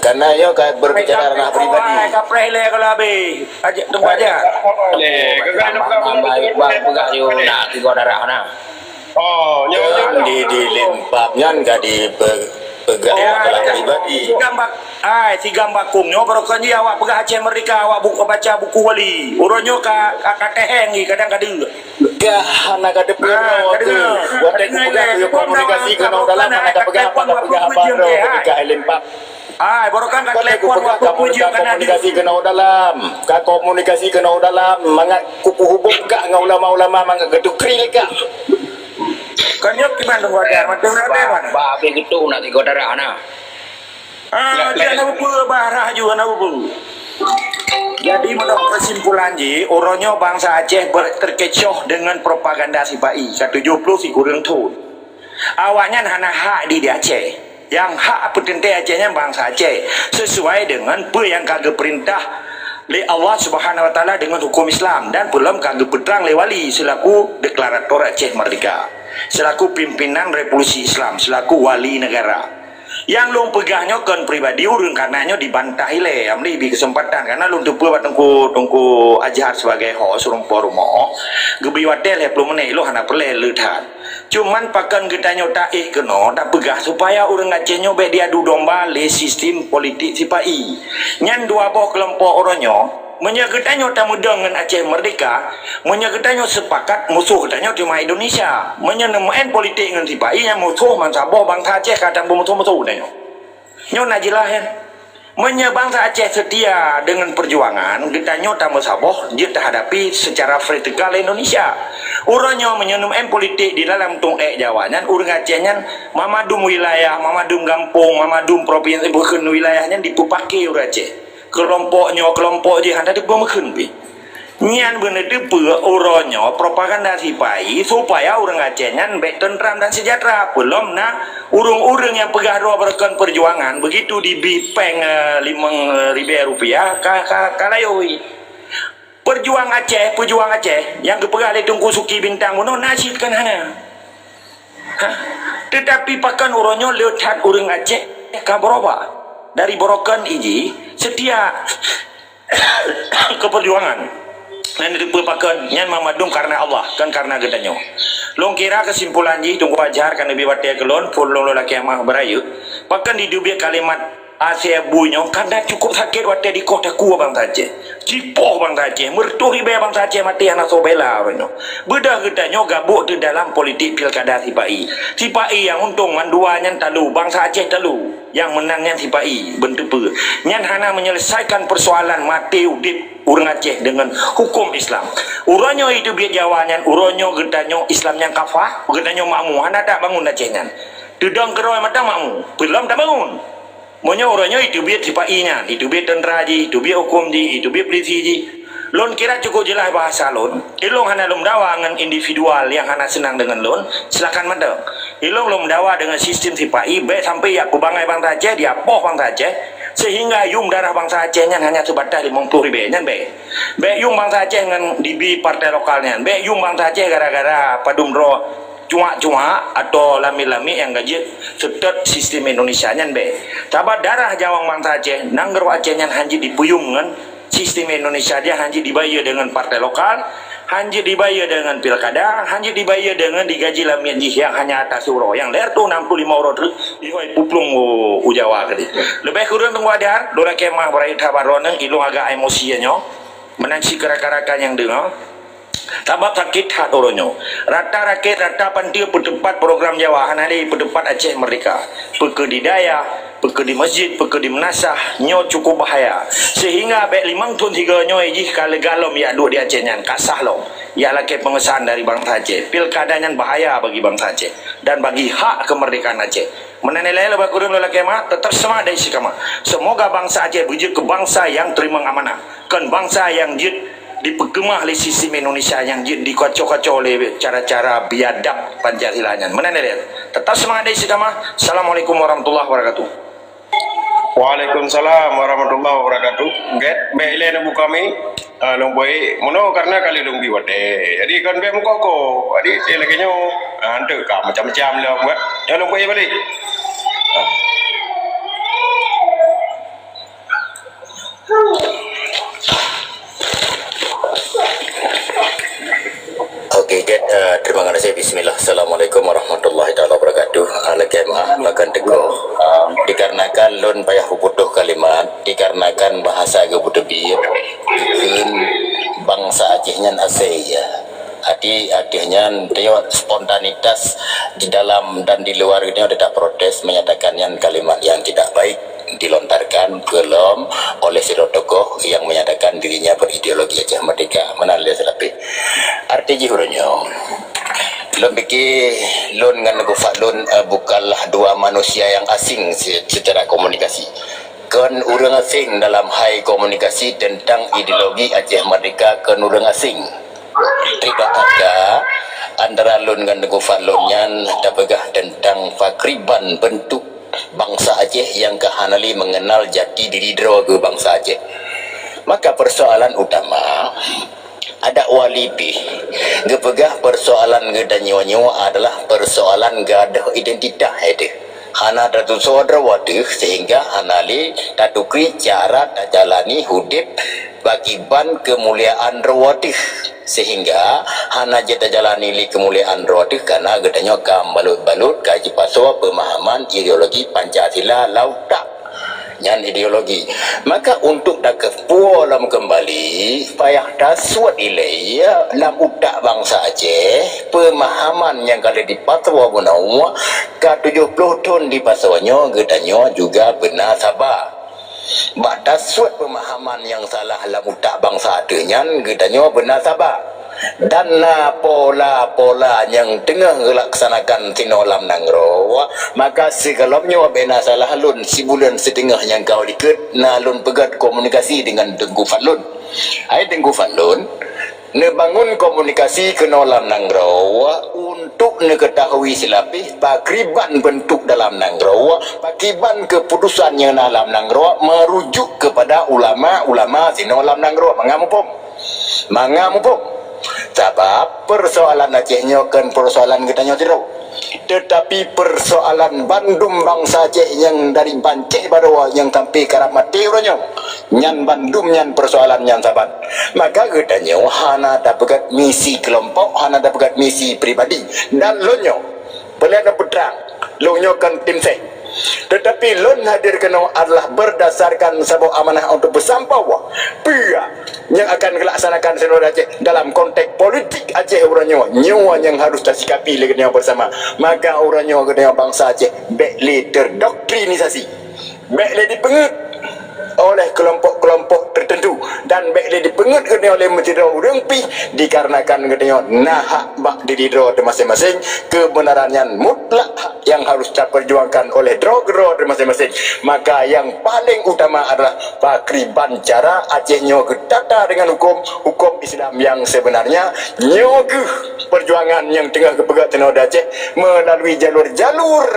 Karena yo berbicara ranah pribadi. Kapreh le kalau abe. Ajak tunggu aja. Baik bang pegah yo nak tiga darah na. Oh, nyawa Di limpahnya enggak di pegang ranah pribadi. Si gambak kungnya barokan dia awak pegah Aceh Merdeka awak baca buku wali. Orangnya kateheng kadang-kadang. Ya, anak ada perlu. Buat aku pegang komunikasi kena dalam anak pegang apa ketika limpah. Barokan kat Kalau telepon waktu puji komunikasi kena dalam, komunikasi kena dalam, mangat kupu hubung kak dengan ulama-ulama mangat geduk kri kak. kan nyok gimana dong wajar macam ada mana? Babe gitu nak tiga darah na. Dia nak buku barah juga nak buku. Jadi menurut kesimpulan ji, orangnya bangsa Aceh terkecoh dengan propaganda si Pai. Ke-70 si kurang tu. Awaknya hana hak di Aceh. Yang hak petintai Acehnya bangsa Aceh sesuai dengan apa yang kagak perintah oleh Allah Subhanahu Wa Taala dengan hukum Islam dan belum kagak peterang oleh wali selaku deklarator Aceh Merdeka, selaku pimpinan Revolusi Islam, selaku wali negara. Yang long pegahnya kan pribadi urang karenanya dibantahi le amli bi kesempatan karena long tu buat tungku ajar sebagai host rumah rumah gebi watel he belum meneh lo hana perle leuthan cuman pakan getanya taih keno tak pegah supaya urang Acehnya be dia du domba le sistem politik si Pai nyan dua boh kelompok orangnya menyagetanya tamu dengan Aceh Merdeka menyagetanya sepakat musuh katanya cuma Indonesia menyenemain politik dengan si Pai yang musuh mansabah bangsa Aceh kadang bermusuh-musuh katanya nyo najilah ya bangsa Aceh setia dengan perjuangan katanya tamu sabah dia terhadapi secara vertikal Indonesia urangnya menyenemain politik di dalam tung Jawanan urang Acehnya mamadum wilayah mamadum kampung mamadum provinsi bukan wilayahnya dipupake urang Aceh kelompok je handa de pemekun pi nyan bener de pe oronyo propaganda si Pai supaya orang Aceh nyan baik tentram dan sejahtera belum nak urung-urung yang pegah roh berkan perjuangan begitu di bipeng 5.000 rupiah kalayoi perjuang Aceh yang kepegah le tungku suki bintang mono nasib kan hana tetapi pakan oronyo leuthat urang Aceh ka beroba dari Borokan iji setia ke perjuangan dan dipakai nyan mamadum karena Allah kan karena gedanyo long kira kesimpulan ji tunggu ajar kan lebih watia kelon pun long laki amah berayu pakan didubi kalimat Asia bunyo karena cukup sakit watia di kota kuah bangsa Aceh cipoh bangsa Aceh mertuhi be bangsa Aceh mati anak sobela banyo bedah gedanyo gabuk di dalam politik pilkada si Pai yang untung manduanya talu bangsa Aceh talu yang menangnya si Pai bentuk pe nyan hana menyelesaikan persoalan mati udip urang Aceh dengan hukum Islam uranyo itu biar jawanan uranyo gedanyo Islamnya kafah gedanyo makmu hana tak bangun Acehnya dedang keroy mata makmu belum tak bangun monya uranyo itu biar si Pai nya itu biar tentera ji itu biar hukum ji itu biar polisi ji lon kira cukup jelas bahasa lon ilong hana lom dawa dengan individual yang hana senang dengan lon silakan mandang ilong lom dawa dengan sistem si Pai baik sampai ya kubangai bangsa Aceh dia poh bangsa Aceh sehingga yung darah bangsa Aceh nya hanya sebatas 50.000 nyan be yung bangsa Aceh dengan dibi partai lokalnya be yung bangsa Aceh gara-gara padumro cuma-cuma atau lami-lami yang gaji setet sistem Indonesia nyan be tabat darah jawang bangsa Aceh nangger Aceh nyan hanji dipuyung dengan sistem Indonesia dia hanji dibayar dengan partai lokal hanji dibayar dengan pilkada hanji dibayar dengan digaji lamian yang hanya atas euro yang leher tu 65 euro tu ihoi puplung ujawa kali lebih kurang tunggu adar dora kemah berai tabaroneng ilung agak emosinya menansi kerak-karakan yang dengar Tabab sakit hat oronyo. Rata rakyat rata pantia petempat program Jawa hanali petempat Aceh Merdeka. Peke di daya, peke di masjid, peke di menasah, nyo cukup bahaya. Sehingga baik 5 tahun 3 nyo ejih kala galom ya duk di Aceh nyan kasah lo. Ya laki pengesahan dari bangsa Aceh. Pilkada nyan bahaya bagi bangsa Aceh dan bagi hak kemerdekaan Aceh. Menanilai lebah kurun lelaki mak tetap semangat dari sikama. Semoga bangsa Aceh berjaya ke bangsa yang terima amanah. Kan bangsa yang jid dipegemah oleh sistem Indonesia yang dikocok-kocok oleh cara-cara biadab Pancasilanya. Menanilai tetap semangat dari sikama. Assalamualaikum warahmatullahi wabarakatuh. Waalaikumsalam warahmatullahi wabarakatuh. Get bele na bu kami lomboy mono karena kali lumbi wate. Jadi kan be muka ko. Jadi dia lagi nyo ante ka macam-macam lah buat. Ya lomboy balik. Okey, terima kasih. Bismillah. Assalamualaikum warahmatullahi wabarakatuh. Alakemah makan teko. Dikarenakan lon payah butuh kalimat, dikarenakan bahasa gebutuh biar bangsa Acehnya asaya. Artinya dia spontanitas di dalam dan di luar ini ada protes menyatakan yang kalimat yang tidak baik dilontarkan belum oleh seluruh tokoh yang menyatakan dirinya berideologi Aceh Merdeka. Menalih selapi arti jihurnya lon biki lon ngan gufat lon bukanlah dua manusia yang asing secara komunikasi. Kan urang asing dalam hal komunikasi tentang ideologi Aceh Merdeka kan urang asing. Tidak ada antara lon ngan gufat lon nyan tapegah tentang fakriban bentuk bangsa Aceh yang kehanali mengenal jati diri ke bangsa Aceh. Maka persoalan utama ada walibi gepegah persoalan gedanyo adalah persoalan gadah identitas itu hana datu saudara waduh sehingga hanali tatukri cara jalani hudip bagiban kemuliaan rawadih sehingga hana jeta jalani li kemuliaan rawadih karena gedanyo kam balut-balut kaji paso pemahaman ideologi Pancasila lautak nyan ideologi. Maka untuk dak pualam kembali payah daswat ilai lam utak bangsa Aceh pemahaman yang kali di patwa bunau ka 70 tahun di paswanyo gedanyo juga benar sabar. Batas suat pemahaman yang salah lam utak bangsa adenyan gedanyo benar sabar. Dan pola-pola yang tengah melaksanakan tinolam nangro maka segalomnya bena salah lun si bulan setengah yang kau diket na lun pegat komunikasi dengan Tengku Fadlun. Hai Tengku Fadlun nebangun komunikasi ke nolam nangro untuk neketahui silapih pakriban bentuk dalam nangro pakiban keputusan yang dalam nangro merujuk kepada ulama-ulama sinolam nangro mangamupom sebab persoalan Acehnya kan persoalan kitanya tidak. Tetapi persoalan Bandung bangsa Aceh yang dari Banceh Badawa yang sampai Karamati orangnya nyan Bandung nyan persoalan nyan saban. Maka kitanya hana dapat misi kelompok, hana dapat misi pribadi dan lonyo pelihat putrang lonyo kan tim seh. Tetapi lon hadir kena adalah berdasarkan sebuah amanah untuk bersampau pia yang akan dilaksanakan seluruh Aceh dalam konteks politik Aceh orangnya nyawa yang harus disikapi dengan bersama. Maka orangnya dengan bangsa Aceh bekli terdoktrinisasi, bekli dipengut oleh kelompok-kelompok tertentu dan bekli dipengut oleh menteri urempi dikarenakan nahak bak diri masing-masing kebenarannya mutlak yang harus diperjuangkan oleh drog-drog masing-masing. Maka yang paling utama adalah pakriban cara Acehnya ketata dengan hukum Islam yang sebenarnya nyoguh perjuangan yang tengah kepegat tenau Aceh melalui jalur-jalur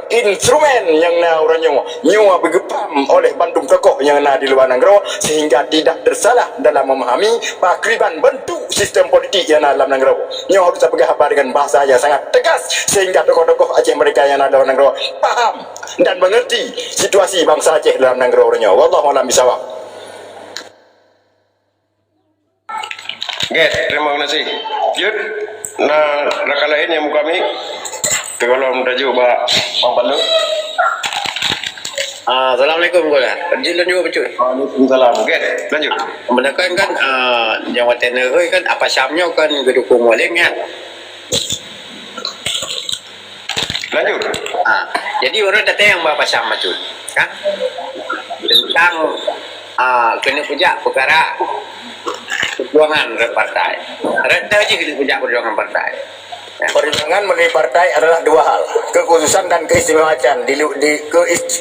instrumen yang orangnya nyawa bergepam oleh Bandung tokoh yang ada di luar negara sehingga tidak tersalah dalam memahami pakriban bentuk sistem politik yang ada dalam negara. Nyawa harus pegang apa dengan bahasa yang sangat tegas sehingga tokoh-tokoh Aceh mereka yang ada dalam negara paham dan mengerti situasi bangsa Aceh dalam negara orangnya. Wallahu a'lam bishawab. Oke, terima kasih. Yud, nah rakan lain yang kami kalau merajuk Bang Palu. Assalamualaikum Gula. Lanjut juga betul. Waalaikumsalam. Okey, lanjut. Menekan kan jawatan negeri kan apa syamnya kan gedukung waleng kan. Lanjut. Jadi orang datang yang bapak syam macam kan tentang kena pujak perkara perjuangan partai. Rata je kena pujak perjuangan partai. Perjuangan melalui partai adalah dua hal, kekhususan dan keistimewaan.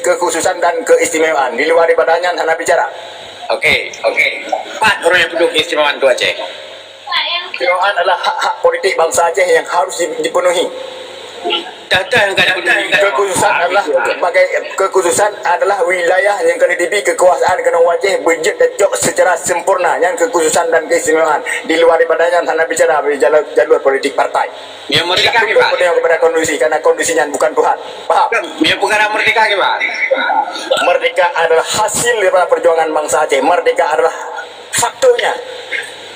Kekhususan dan keistimewaan di luar daripadanya hanya bicara. Okey. 4 orang yang penduduk keistimewaan tu Aceh. Keistimewaan adalah hak-hak politik bangsa Aceh yang harus dipenuhi. Data yang kena Kekhususan adalah wilayah yang kena diberi kekuasaan kena wajib berjet dejok secara sempurna. Yang kekhususan dan keistimewaan di luar daripadanya hanya bicara jalur politik partai. Yang merdeka ke Pak? Kepada kondisi, karena kondisinya bukan Tuhan. Paham? Yang perkara merdeka ke Pak? Merdeka adalah hasil daripada perjuangan bangsa Aceh. Merdeka adalah faktornya.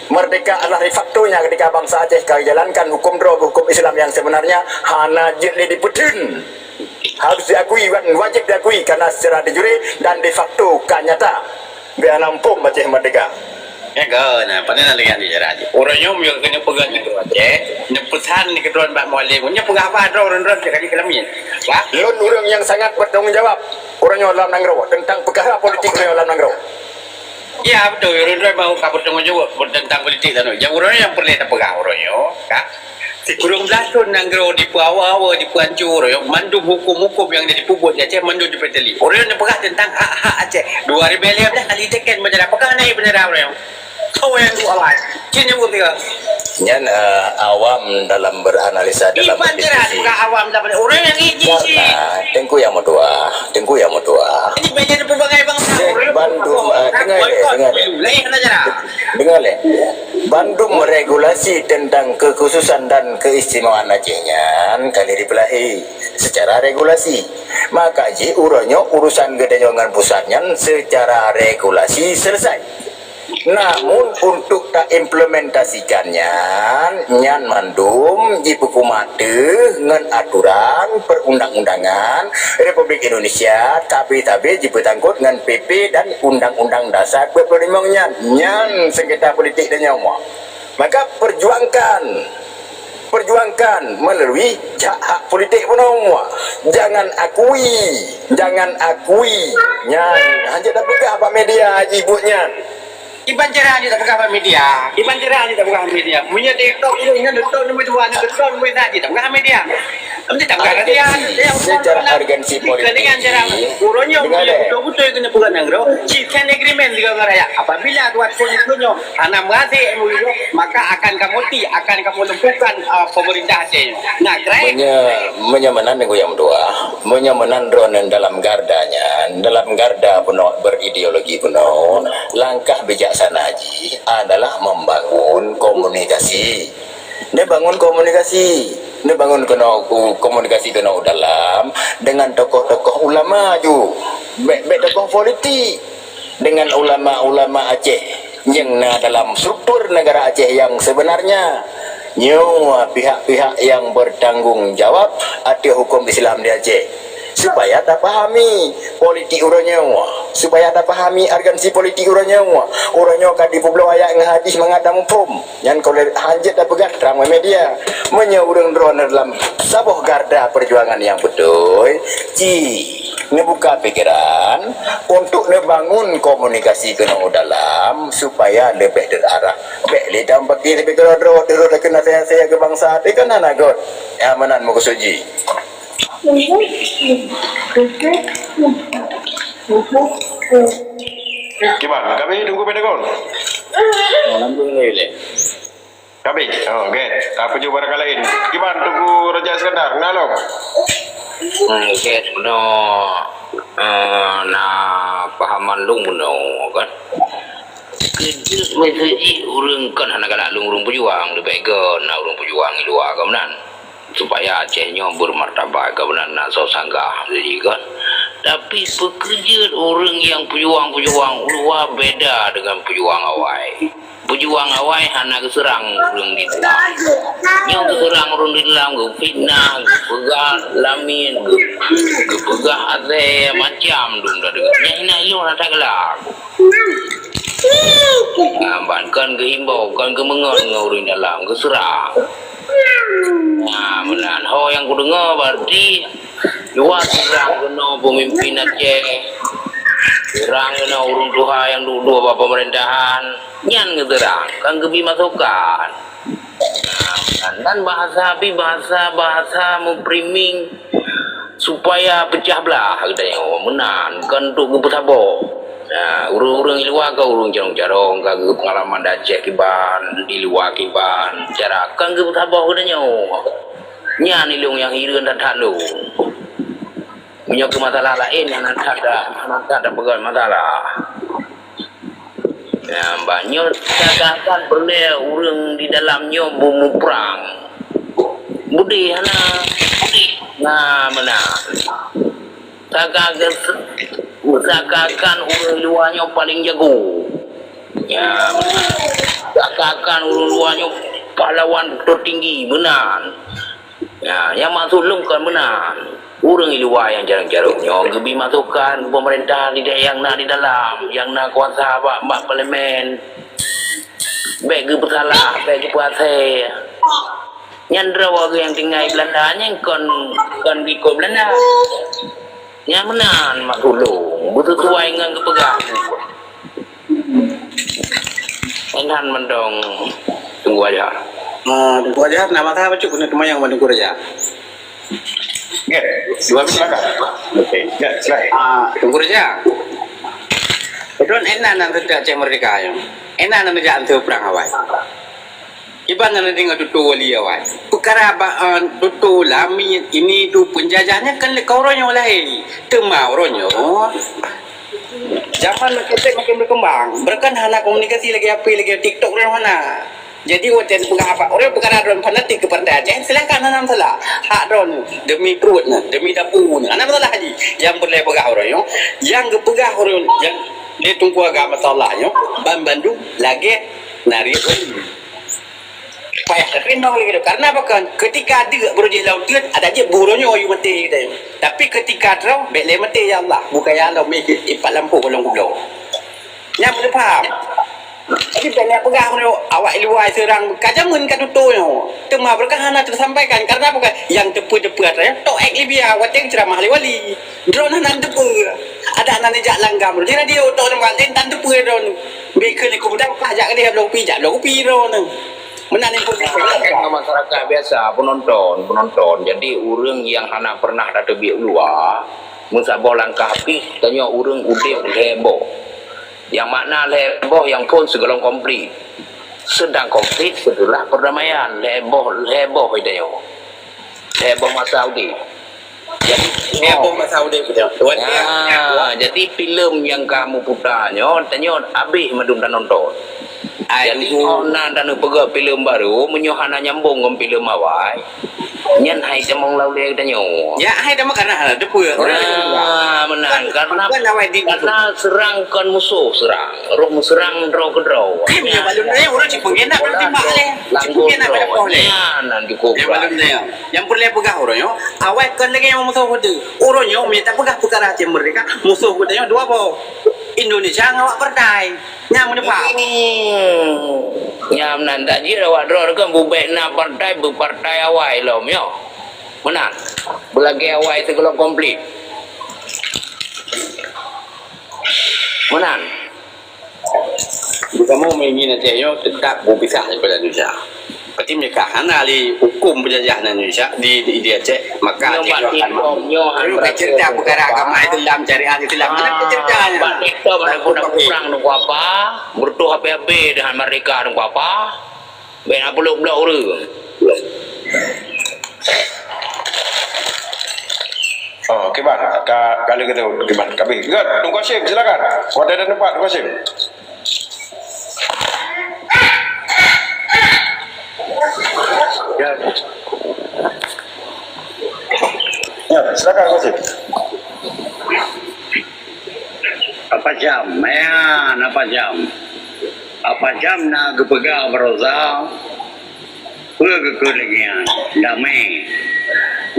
Merdeka adalah faktornya ketika bangsa Aceh jalankan hukum Islam yang sebenarnya hana jeli diputun. Harus diakui, wajib diakui karena secara de jure dan de facto kan nyata. Biar nampung Aceh merdeka. Ya kan, pada nak lihat dia aja. Orangnya yang kena pegang itu Aceh, nepusan ni ketuan Mbak Mualim, punya pegang apa orang sekali kelamin. Ya, Lon orang yang sangat bertanggung jawab. Orangnya dalam Nanggro tentang perkara politik dalam Nanggro. ya betul. Orang mau kabur tanggung jawab tentang politik dan yang orangnya yang perlu kita pegang orangnya, kan? Kurang belas tahun nanggro di Puawa, di Puancur, yang mandum hukum-hukum yang ada di Pubut Aceh, mandum di Peteli. Orang yang pegang tentang hak-hak Aceh. 2000 dah kali tekan benar pegang naik benar orang. Kau yang awal, cina pun tiga. Yang awam dalam beranalisa dalam berdiskusi. Awam dalam orang yang ini sih. Tengku yang mutua. Ini banyak pelbagai bangsa. Bandung, dengar le. Bandung meregulasi tentang kekhususan dan keistimewaan Acehnya kali dipelahi secara regulasi. Maka ji urusan gedejongan pusatnya secara regulasi selesai. Namun untuk tak implementasikannya nyan mandum di buku mate dengan aturan perundang-undangan Republik Indonesia tapi di bertangkut dengan PP dan Undang-Undang Dasar 45 nyan sengketa politik dan nyawa. Maka perjuangkan melalui hak politik pun jangan akui nyan hanya tak pegang apa media ibunya. Iban cerah ni tak pegang media. Punya TikTok ini betul nombor 2 ni betul nombor 1 tak pegang media. Nanti tak pegang dia. Secara urgensi politik. Dengan cara urunnya betul-betul kena pegang nanggro. Chieftain agreement juga raya. Apabila tuan polisinya hanya mengasi MOU maka akan kamu lakukan pemerintah Aceh. Nah, kira menyamanan dengan yang dua, menyamanan drone dalam gardanya, dalam garda penuh berideologi penuh, langkah bijaksana haji adalah membangun komunikasi. Bangun komunikasi kena dalam dengan tokoh-tokoh ulama ju, tokoh politik dengan ulama-ulama Aceh yang dalam struktur negara Aceh yang sebenarnya nyawa pihak-pihak yang bertanggung jawab atas hukum Islam di Aceh supaya tak pahami politik urangnya, supaya tak pahami urgensi politik urangnya kan di pulau ayat dengan hadis mengadam hukum yang kalau hanjat tak pegang terang media menyurung drone dalam sabuh garda perjuangan yang betul ngebuka pikiran untuk ngebangun komunikasi kena dalam supaya lebih terarah lebih dampak lebih terus kena saya ke bangsa itu kan anak god amanan mau kesuji. Gimana? Kami tunggu pedagog. alhamdulillah. Kami, okey. Apa jumpa orang lain? Gimana tunggu Raja Iskandar? Nalo. Okey, no. Na pahaman lung no kan. Kejut mesej urang kan anak-anak lung pejuang lebih kan urang pejuang di luar kemenan. Supaya Acehnya bermartabat kebenaran nak sanggah jadi kan. Tapi pekerjaan orang yang pejuang luar beda dengan pejuang awal. pejuang awai hana keserang urang di dalam yang keserang urang di dalam ke fitnah ke pegah lamin ke pegah ate macam dum dah dengannya hina ilo nak gelak bahkan ke himbau kan ke mengon urang dalam keserang menan ho yang ku dengar berarti luar serang kena pemimpin Aceh serang kena urung tuha yang duduk apa pemerintahan nyan ngeterang kan kebi masukan dan bahasa mempriming supaya pecah belah katanya menan kan untuk kebetabok urung-urung di luar ke urung jarong-jarong ke pengalaman Aceh kiban di luar kiban cara kan kebetabok katanya nyan ilung yang hidup dan talu punya masalah lain yang nak ada pegang masalah. Banyak katakan boleh orang di dalamnya bumbu perang. Budi hana, mana? Sakakan orang luarnya paling jago. Ya, sakakan orang luarnya pahlawan tertinggi benar. Ya, yang masuk lungkan benar. Urang di luar yang jarang-jarangnya gebi masukkan pemerintah di yang nak di dalam yang nak kuasa mak parlimen baik ke bersalah baik ke puasa nyandra warga yang tinggal di Belanda yang kon di Belanda yang menan mak dulu butuh tuai dengan kepegang enhan mendong tunggu aja nama saya apa cukup nama yang menunggu aja. Get, silakan. Okey, get, silakan. Tunggu aja. Betul enak nanti Aceh merdeka yang. Enak nanti jangan perang awal. Iban nanti dengan tutu wali awal. Perkara tutu lami ini tu penjajahnya kan kauronya oleh temauronya. Zaman makin berkembang. Berkan hana komunikasi lagi apa lagi TikTok dan mana. Jadi wajan pengapa orang perkara dalam fanatik kepada Aceh silakan nanam salah hak don demi perutnya demi dapurnya anak salah haji yang boleh pegah orang yang kepegah orang yang dia tunggu agama salahnya bandu lagi nari payah terima lagi karena apa kan ketika ada berujih laut ada je burunya ayu mati kita tapi ketika terau bele mati ya Allah bukan ya Allah mikir ipat lampu kolong kublo yang boleh faham. Jadi banyak pegang awak luar serang kajamun kan tutuyo. Tema berkahana tersampaikan karena apa yang tepu-tepu ada tok ek Libya wateng ceramah wali. Drone nan tepu. Ada nan jak langgam. Jadi radio tok tempat tan tepu drone. Bekel ko budak pajak dia belum pijak belum pi drone. Menan masyarakat biasa penonton jadi orang yang hana pernah ada biak luar musabah langkah api tanya orang udah heboh yang makna leboh yang pun segala komplit sedang komplit setelah perdamaian leboh itu leboh masa Saudi jadi leboh masa Saudi betul jadi filem yang kamu putarnya tanya habis madum dan nonton jadi ona dan pegak filem baru menyohana nyambung dengan filem awal nyan hai temong laule tanya ya hai dah makan ada depu menang karena serangkan musuh serang roh serang draw ke draw ya balun dia orang si pengenak berarti mak leh pengenak pada boleh nanti ko ya balun dia yang boleh pegah orangnya awal kan lagi yang musuh kudu orangnya minta pegah perkara Aceh merdeka musuh kudanya dua apa Indonesia ngawak partai nyam menepah nyam nanda je awak draw kan bubek na partai berpartai awal lom yo menang belagi awal segala komplit menang kamu ingin Aceh yo tetap berpisah daripada Indonesia berarti mereka hanali hukum penjajahan Indonesia di Aceh maka Aceh akan cerita perkara agama Islam syariat Islam mana ceritanya kita pada kurang nunggu apa bertuh HP dengan mereka nunggu apa ben peluk orang Oh, Kiban, kali kita Kiban, kami. Good, Tunggu Qasim, silakan. Kau ada tempat, Tunggu Qasim. Ya, silakan Qasim. Apa jam? apa jam na kepega berosa kelegian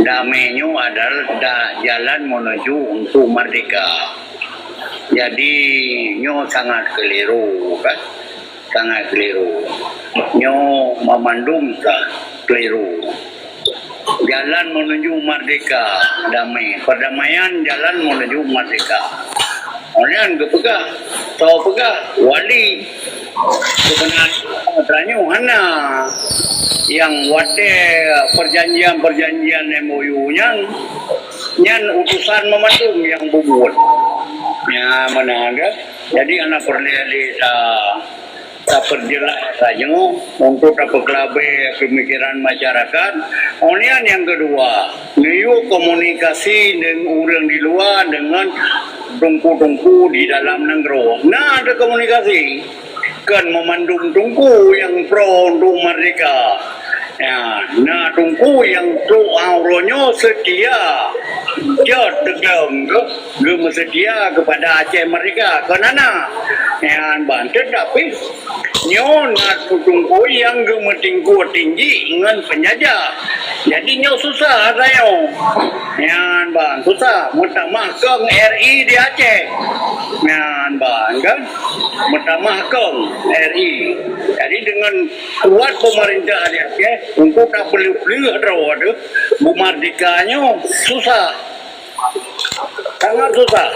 damainya adalah jalan menuju untuk merdeka. Jadi nyo sangat keliru kan, sangat keliru. Nyo memandung keliru. Jalan menuju merdeka, damai, perdamaian jalan menuju merdeka. Orang kepega, tahu pega, wali sebenarnya mana yang wade perjanjian MOU yang utusan memandung yang bubut. Ya mana ada. Jadi anak perlili tak perjelas saja untuk apa kelabe pemikiran masyarakat. Kemudian yang kedua, niu komunikasi dengan orang di luar dengan tungku-tungku di dalam negara. Nah ada komunikasi kan memandung tungku yang pro untuk merdeka. Ya, nah tungku yang pro auronyo setia dia tegam ke setia kepada Aceh Merdeka kenana yang Banten tapi nyo nak tungku yang gemetingku tinggi dengan penjajah jadi nyo susah tayo yang bang susah mutamah keng RI di Aceh yang bang kan mutamah keng RI jadi dengan kuat pemerintah di Aceh untuk tak beli-beli ada merdekanya susah sangat susah.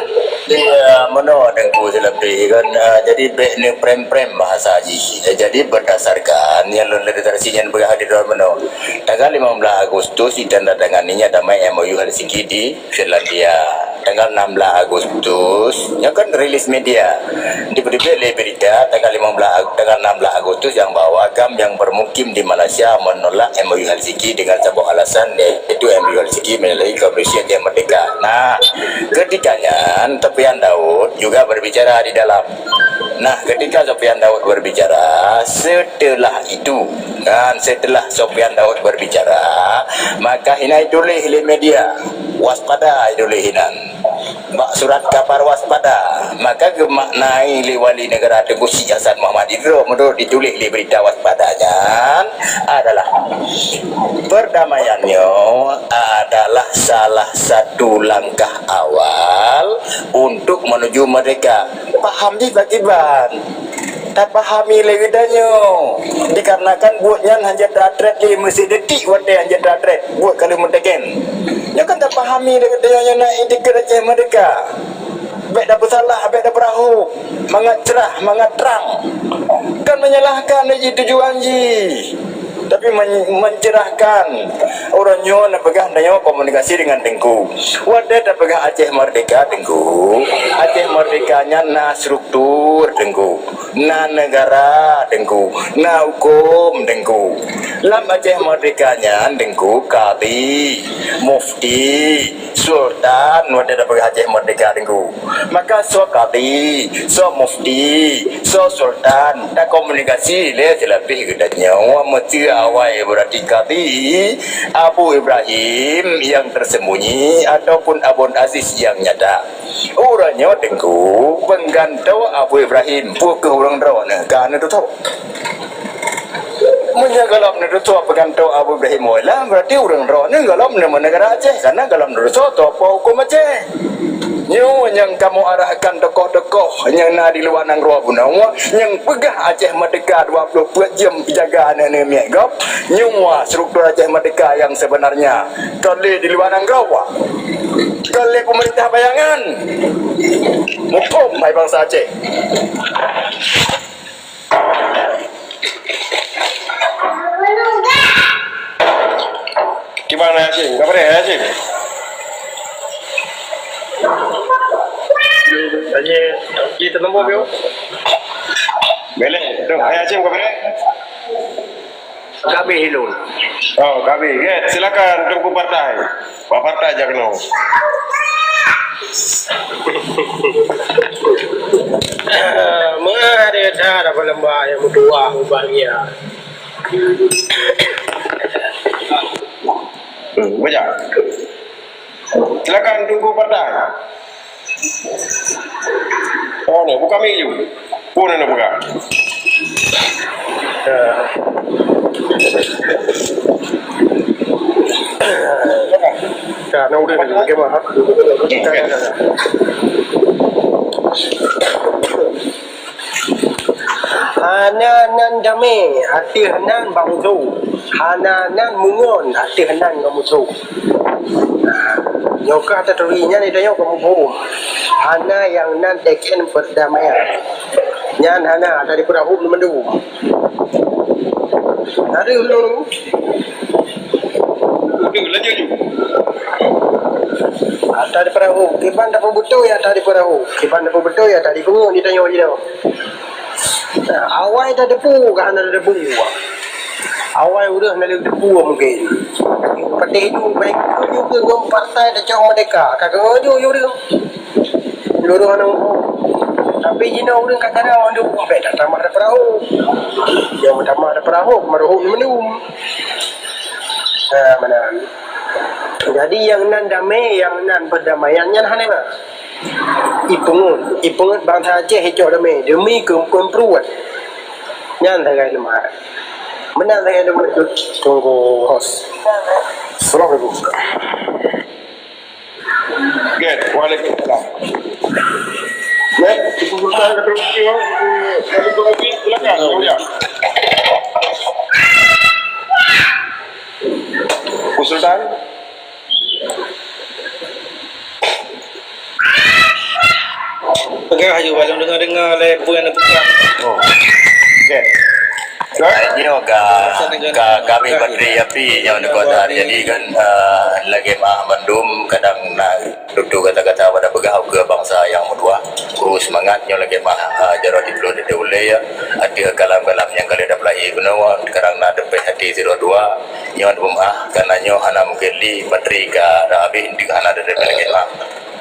Dia menolak dengan lebih kan jadi ni prem bahasa haji. Jadi berdasarkan yang literasinya berhadir dalam menolak. Tanggal 15 Agustus ditandatanganinya damai MOU Helsinki di Finlandia. Tanggal 16 Agustus yang kan rilis media diberi berita tanggal 16 Agustus yang bahwa Agam yang bermukim di Malaysia menolak MOU Helsinki dengan sebuah alasan yaitu MOU Helsinki melalui Komisi yang merdeka. Nah ketikanya Sofian Daud juga berbicara di dalam. Nah ketika Sofian Daud berbicara setelah itu setelah Sofian Daud berbicara maka hina tulis di media waspada tulis hinan surat kabar waspada maka gemaknai li wali negara Tengku Syed Hasan Muhammad Idris menurut ditulis di berita waspadanya adalah perdamaiannya adalah salah satu langkah awal untuk menuju merdeka. Paham di bagiban tak pahami lewidannya dikarenakan buatnya hanya datret di mesti detik wate hanya datret buat kalau mendegen ya kan tak pahami lewidannya naik di kerajaan merdeka baik dah bersalah baik dah perahu mangat cerah mangat terang kan menyalahkan lagi tujuan ji tapi mencerahkan orangnya nak pegang daya komunikasi dengan Tengku. Wadah nak pegang Aceh Merdeka Tengku. Aceh Merdekanya na struktur Tengku, na negara Tengku, na hukum Tengku. Lam Aceh Merdekanya Tengku kadi mufti sultan wadah nak pegang Aceh Merdeka Tengku. Maka so kadi, so mufti, so sultan tak komunikasi le lebih gedanya mesti awal berarti kali Abu Ibrahim yang tersembunyi ataupun Abun Aziz yang nyata. Orangnya Tengku penggantau Abu Ibrahim pun ke orang drone kan itu tahu. Menjaga itu penggantau Abu Ibrahim lah berarti orang drone kalau negara Aceh karena kalau itu apa hukum Aceh. Yang kamu arahkan tokoh-tokoh yang ada di luar negara Bunawa yang pegah Aceh Merdeka 24 jam penjagaan ini megap nyua struktur Aceh Merdeka yang sebenarnya kali di luar negara kali pemerintah bayangan hukum hai bangsa Aceh. Gimana Hashim? Kabar ya Hashim? Tanya kita nombor bio. Boleh. Tu, Hashim kabar? Kami hilun. Oh, kami. Ya, silakan tunggu partai. Pak partai aja kena. Mengada ada lembah yang berdua bahagia. Baca. Silakan tunggu partai. Oh, no, buka menu. Pun nak buka. Karena udah bagaimana? Hananan dami hati hanan bangsu, hananan mungon hati hanan ngamusu. Nyoka tetulinya ni dayo kamu hana yang nan teken perdamaian. Nyan hana dari perahu mendu. Ada dulu. Udah lanjut. Tadi perahu, kiban dapat betul ya tadi perahu, kiban dapat betul ya tadi bunga ni tanya je. Awal dah depu, kan ada depu. Awal udah nak depu mungkin. Parti itu baik juga ngom partai dah jauh merdeka. Kagak ngojo yo dia. Loro anu. Tapi jina urang kata dah andu sampai dah tamah ada perahu. Yang tamah ada perahu, maruh minum. Mana. Jadi yang nan damai, yang nan perdamaian yang hane mah. Ipungut bangsa Aceh hijau damai demi kemperuat. Nyan tagai lemah. Menang tagai lemah itu tunggu host. Assalamualaikum. Get, waalaikumsalam. Get, ibu sultan terus dia. Silakan, ya. Bu Sultan. Pegang aja balong dengar lepo yang pegang. Oh. Get. Ini kami Badri Api yang kota jadi kan lagi mah mendum kadang nak duduk kata-kata pada pegau ke bangsa yang kedua semangatnya lagi mah jarot di belum didulai ya ada kalam-kalam yang kali dah pelai benar sekarang nak dapat hati 02 yang rumah karena nyo hana mungkin li Badri ke Rabi di hana ada lagi mah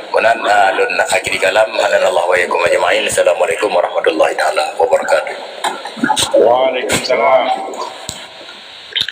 Kemudian lun akhiri kalam hadanallah wa yakum ajma'in. Assalamualaikum warahmatullahi taala wabarakatuh. Waalaikumsalam.